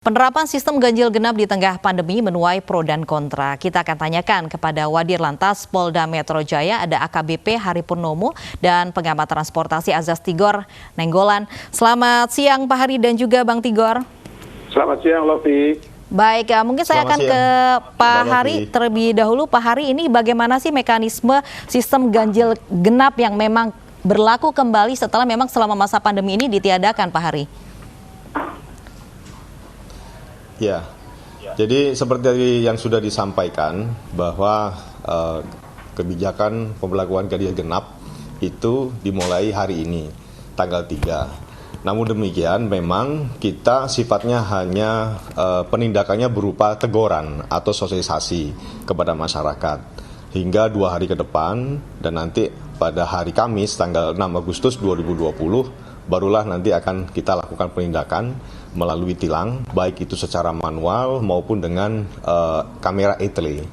Penerapan sistem ganjil genap di tengah pandemi menuai pro dan kontra. Kita akan tanyakan kepada Wadir Lantas Polda Metro Jaya, ada AKBP Hari Purnomo dan pengamat transportasi Azaz Tigor Nenggolan. Selamat siang Pak Hari dan juga Bang Tigor. Selamat siang Lofi. Baik, mungkin saya akan ke Pak Hari terlebih dahulu. Pak Hari, ini bagaimana sih mekanisme sistem ganjil genap yang memang berlaku kembali setelah memang selama masa pandemi ini ditiadakan Pak Hari? Ya, jadi seperti yang sudah disampaikan bahwa kebijakan pemberlakuan ganjil genap itu dimulai hari ini, tanggal 3. Namun demikian memang kita sifatnya hanya penindakannya berupa teguran atau sosialisasi kepada masyarakat hingga 2 hari ke depan, dan nanti pada hari Kamis tanggal 6 Agustus 2020 barulah nanti akan kita lakukan penindakan melalui tilang, baik itu secara manual maupun dengan kamera etle.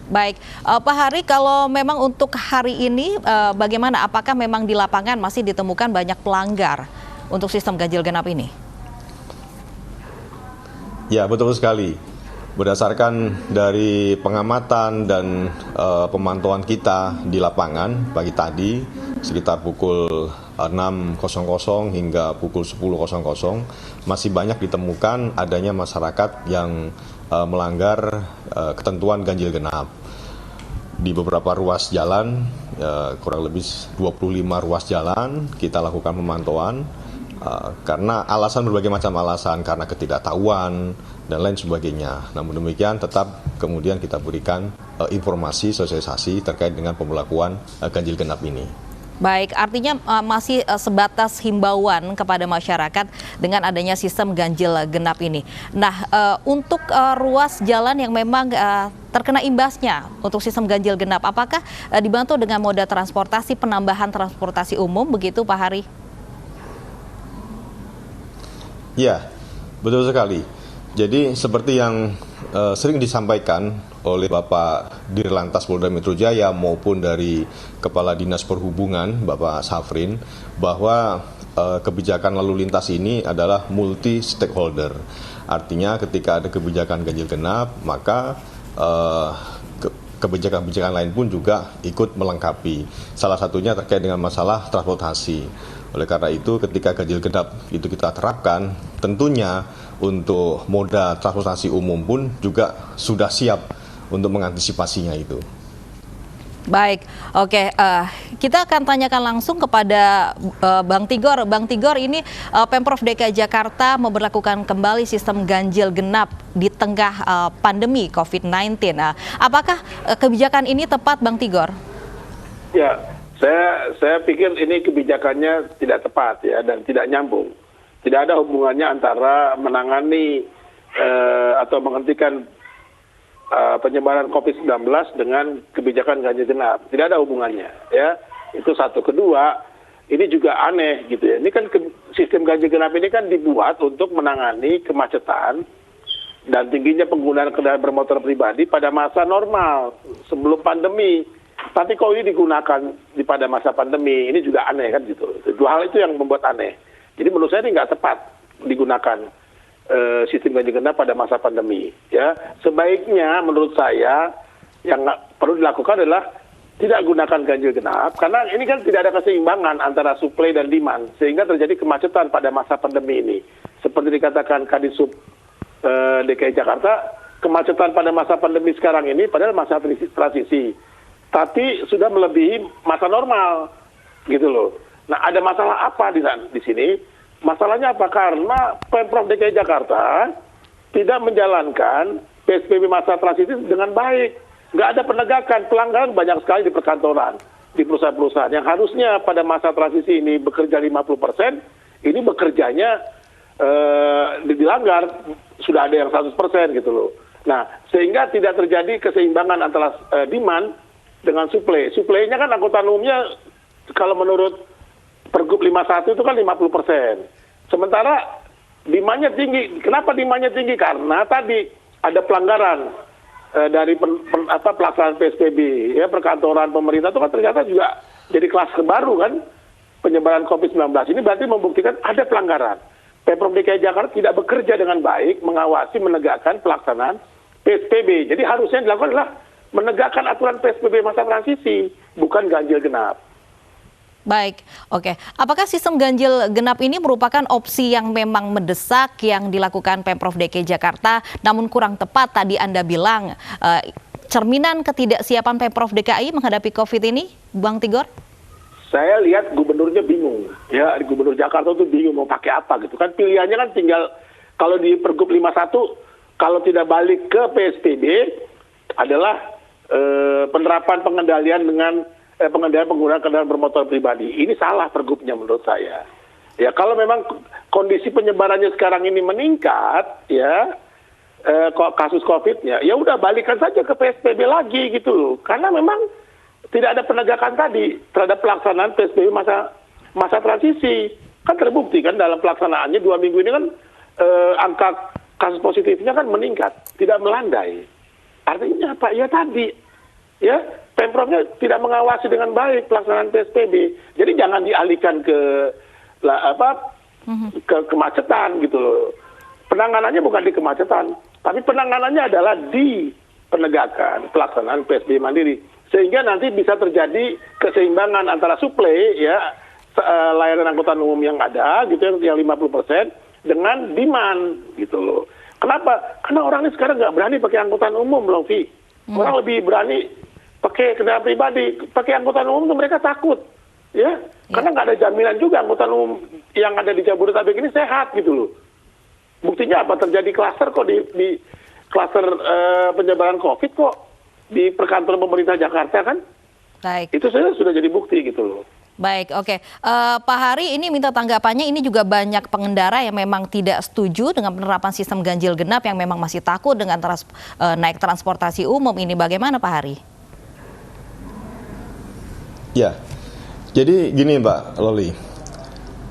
Baik, Pak Hari, kalau memang untuk hari ini bagaimana? Apakah memang di lapangan masih ditemukan banyak pelanggar untuk sistem ganjil genap ini? Ya, betul sekali. Berdasarkan dari pengamatan dan pemantauan kita di lapangan pagi tadi sekitar pukul 6.00 hingga pukul 10.00 masih banyak ditemukan adanya masyarakat yang melanggar ketentuan ganjil genap. Di beberapa ruas jalan, kurang lebih 25 ruas jalan kita lakukan pemantauan karena berbagai macam alasan, karena ketidaktahuan dan lain sebagainya. Namun demikian tetap kemudian kita berikan informasi sosialisasi terkait dengan pemberlakuan ganjil genap ini. Baik, artinya masih sebatas himbauan kepada masyarakat dengan adanya sistem ganjil genap ini. Nah, untuk ruas jalan yang memang terkena imbasnya untuk sistem ganjil genap, apakah dibantu dengan moda transportasi, penambahan transportasi umum begitu Pak Hari? Ya, betul sekali. Jadi seperti yang sering disampaikan oleh Bapak Dirlantas Polda Metro Jaya maupun dari Kepala Dinas Perhubungan Bapak Safrin, bahwa kebijakan lalu lintas ini adalah multi stakeholder. Artinya ketika ada kebijakan ganjil genap, maka kebijakan-kebijakan lain pun juga ikut melengkapi. Salah satunya terkait dengan masalah transportasi. Oleh karena itu ketika ganjil genap itu kita terapkan, tentunya untuk moda transportasi umum pun juga sudah siap untuk mengantisipasinya itu. Baik, oke. Kita akan tanyakan langsung kepada Bang Tigor. Bang Tigor, ini Pemprov DKI Jakarta memberlakukan kembali sistem ganjil genap di tengah pandemi COVID-19. Apakah kebijakan ini tepat, Bang Tigor? Ya, saya pikir ini kebijakannya tidak tepat ya, dan tidak nyambung. Tidak ada hubungannya antara menangani atau menghentikan penyebaran COVID-19 dengan kebijakan ganjil genap. Tidak ada hubungannya, ya. Itu satu. Kedua, ini juga aneh gitu ya. Ini kan sistem ganjil genap ini kan dibuat untuk menangani kemacetan dan tingginya penggunaan kendaraan bermotor pribadi pada masa normal sebelum pandemi. Tapi kok ini digunakan pada masa pandemi, ini juga aneh kan gitu. Dua hal itu yang membuat aneh. Jadi menurut saya ini nggak tepat digunakan sistem ganjil genap pada masa pandemi. Ya, sebaiknya menurut saya yang perlu dilakukan adalah tidak gunakan ganjil genap, karena ini kan tidak ada keseimbangan antara supply dan demand, sehingga terjadi kemacetan pada masa pandemi ini. Seperti dikatakan Kadisub DKI Jakarta, kemacetan pada masa pandemi sekarang ini padahal masa transisi, tapi sudah melebihi masa normal, gitu loh. Nah, ada masalah apa di sini? Masalahnya apa? Karena Pemprov DKI Jakarta tidak menjalankan PSBB masa transisi dengan baik. Nggak ada penegakan, pelanggaran banyak sekali di perkantoran, di perusahaan-perusahaan. Yang harusnya pada masa transisi ini bekerja 50%, ini bekerjanya dilanggar, sudah ada yang 100% gitu loh. Nah, sehingga tidak terjadi keseimbangan antara demand dengan supply. Supply-nya kan angkutan umumnya kalau menurut Pergub 51 itu kan 50%. Sementara demand-nya tinggi. Kenapa demand-nya tinggi? Karena tadi ada pelanggaran dari pelaksanaan PSBB. Ya, perkantoran pemerintah itu kan ternyata juga jadi klaster baru kan penyebaran COVID-19. Ini berarti membuktikan ada pelanggaran. Pemprov DKI Jakarta tidak bekerja dengan baik mengawasi menegakkan pelaksanaan PSBB. Jadi harusnya yang dilakukan adalah menegakkan aturan PSBB masa transisi, bukan ganjil genap. Baik, oke. Apakah sistem ganjil genap ini merupakan opsi yang memang mendesak yang dilakukan Pemprov DKI Jakarta, namun kurang tepat tadi Anda bilang, cerminan ketidaksiapan Pemprov DKI menghadapi COVID ini, Bang Tigor? Saya lihat gubernurnya bingung, ya gubernur Jakarta tuh bingung mau pakai apa gitu kan, pilihannya kan tinggal kalau di Pergub 51 kalau tidak balik ke PSBB adalah penerapan pengendalian dengan pengendalian penggunaan kendaraan bermotor pribadi. Ini salah pergubnya menurut saya. Ya kalau memang kondisi penyebarannya sekarang ini meningkat, ya kasus COVID-nya, ya udah balikan saja ke PSBB lagi gitu loh. Karena memang tidak ada penegakan tadi terhadap pelaksanaan PSBB masa transisi. Kan terbukti kan dalam pelaksanaannya 2 minggu ini kan angka kasus positifnya kan meningkat, tidak melandai. Artinya apa? Ya tadi, ya Pemprovnya tidak mengawasi dengan baik pelaksanaan PSBB. Jadi jangan dialihkan ke kemacetan gitu loh. Penanganannya bukan di kemacetan, tapi penanganannya adalah di penegakan pelaksanaan PSBB mandiri. Sehingga nanti bisa terjadi keseimbangan antara suplai ya layanan angkutan umum yang ada gitu yang 50% dengan demand gitu loh. Kenapa? Karena orang ini sekarang nggak berani pakai angkutan umum loh, Vi. Orang lebih berani pakai kendaraan pribadi, pakai angkutan umum tuh mereka takut, ya, karena nggak ada jaminan juga angkutan umum yang ada di Jabodetabek ini sehat gitu loh. Buktinya apa? Terjadi klaster kok di klaster penyebaran COVID kok di perkantoran pemerintah Jakarta kan? Baik. Itu sudah jadi bukti gitu loh. Baik, oke. Pak Hari ini minta tanggapannya, ini juga banyak pengendara yang memang tidak setuju dengan penerapan sistem ganjil genap yang memang masih takut dengan naik transportasi umum ini. Bagaimana Pak Hari? Ya, jadi gini Mbak Loli,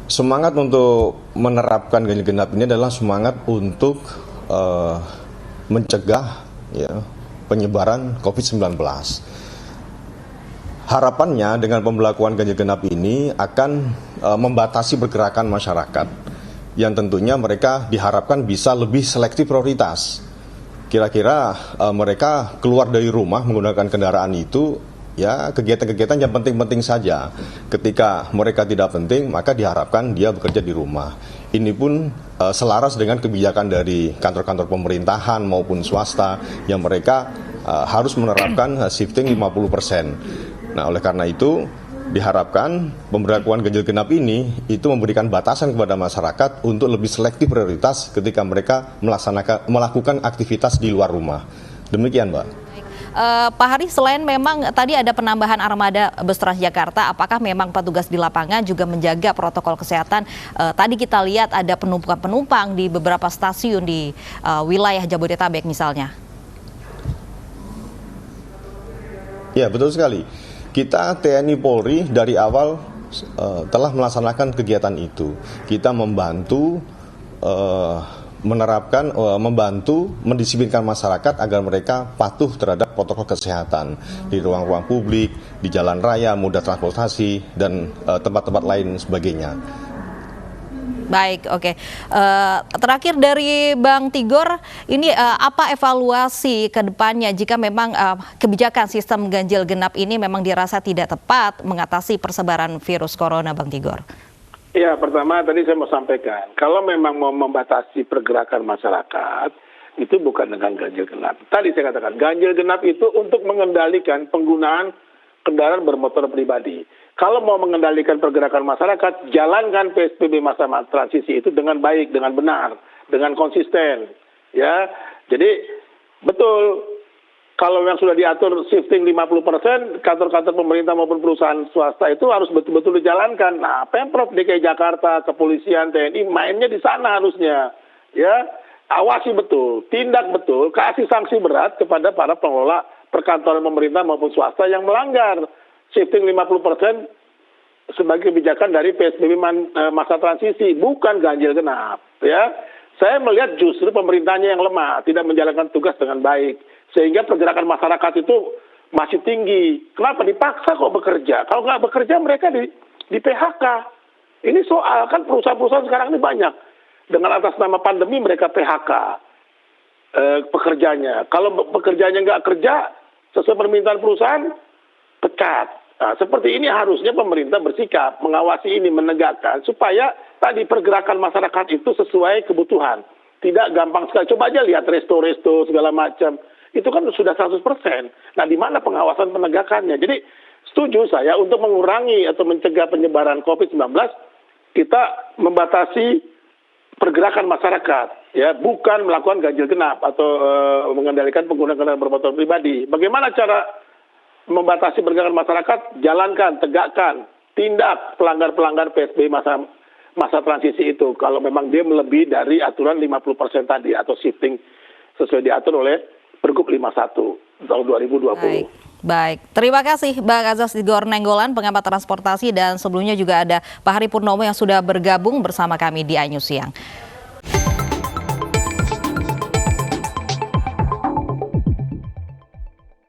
semangat untuk menerapkan ganjil genap ini adalah semangat untuk mencegah ya, penyebaran COVID-19. Harapannya dengan pemberlakuan ganjil genap ini akan membatasi pergerakan masyarakat yang tentunya mereka diharapkan bisa lebih selektif prioritas. Kira-kira mereka keluar dari rumah menggunakan kendaraan itu ya kegiatan-kegiatan yang penting-penting saja. Ketika mereka tidak penting, maka diharapkan dia bekerja di rumah. Ini pun selaras dengan kebijakan dari kantor-kantor pemerintahan maupun swasta yang mereka harus menerapkan shifting 50%. Nah, oleh karena itu diharapkan pemberlakuan ganjil genap ini itu memberikan batasan kepada masyarakat untuk lebih selektif prioritas ketika mereka melakukan aktivitas di luar rumah. Demikian, Mbak. Pak Hari, selain memang tadi ada penambahan armada bus Transjakarta, apakah memang petugas di lapangan juga menjaga protokol kesehatan? Tadi kita lihat ada penumpang di beberapa stasiun di wilayah Jabodetabek misalnya. Ya, betul sekali. Kita TNI Polri dari awal telah melaksanakan kegiatan itu. Kita membantu membantu mendisiplinkan masyarakat agar mereka patuh terhadap protokol kesehatan di ruang-ruang publik, di jalan raya, moda transportasi, dan tempat-tempat lain sebagainya. Baik, oke. Terakhir dari Bang Tigor, ini apa evaluasi ke depannya jika memang kebijakan sistem ganjil genap ini memang dirasa tidak tepat mengatasi persebaran virus corona, Bang Tigor? Ya, pertama tadi saya mau sampaikan, kalau memang mau membatasi pergerakan masyarakat, itu bukan dengan ganjil genap. Tadi saya katakan, ganjil genap itu untuk mengendalikan penggunaan kendaraan bermotor pribadi. Kalau mau mengendalikan pergerakan masyarakat, jalankan PSBB masa transisi itu dengan baik, dengan benar, dengan konsisten. Ya, jadi betul. Kalau yang sudah diatur shifting 50%, kantor-kantor pemerintah maupun perusahaan swasta itu harus betul-betul dijalankan. Nah, Pemprov DKI Jakarta, kepolisian, TNI mainnya di sana harusnya. Ya, awasi betul, tindak betul, kasih sanksi berat kepada para pengelola perkantoran pemerintah maupun swasta yang melanggar shifting 50% sebagai kebijakan dari PSBB masa transisi, bukan ganjil genap. Ya, saya melihat justru pemerintahnya yang lemah, tidak menjalankan tugas dengan baik. Sehingga pergerakan masyarakat itu masih tinggi. Kenapa dipaksa kok bekerja? Kalau nggak bekerja mereka di PHK. Ini soal kan perusahaan-perusahaan sekarang ini banyak. dengan atas nama pandemi mereka PHK pekerjanya. Kalau pekerjanya nggak kerja sesuai permintaan perusahaan, pecat. Nah, seperti ini harusnya pemerintah bersikap, mengawasi ini, menegakkan, supaya tadi pergerakan masyarakat itu sesuai kebutuhan. Tidak gampang sekali. Coba aja lihat resto-resto segala macam. Itu kan sudah 100%. Nah, di mana pengawasan penegakannya? Jadi, setuju saya untuk mengurangi atau mencegah penyebaran COVID-19, kita membatasi pergerakan masyarakat. Ya, bukan melakukan ganjil genap atau mengendalikan penggunaan kendaraan bermotor pribadi. Bagaimana cara membatasi pergerakan masyarakat? Jalankan, tegakkan, tindak pelanggar-pelanggar PSBB masa transisi itu. Kalau memang dia melebihi dari aturan 50% tadi atau shifting sesuai diatur oleh Pergub 51 tahun 2020. Baik. Terima kasih Bang Azas Igor Nenggolan, pengamat transportasi, dan sebelumnya juga ada Pak Hari Purnomo yang sudah bergabung bersama kami di iNews Siang.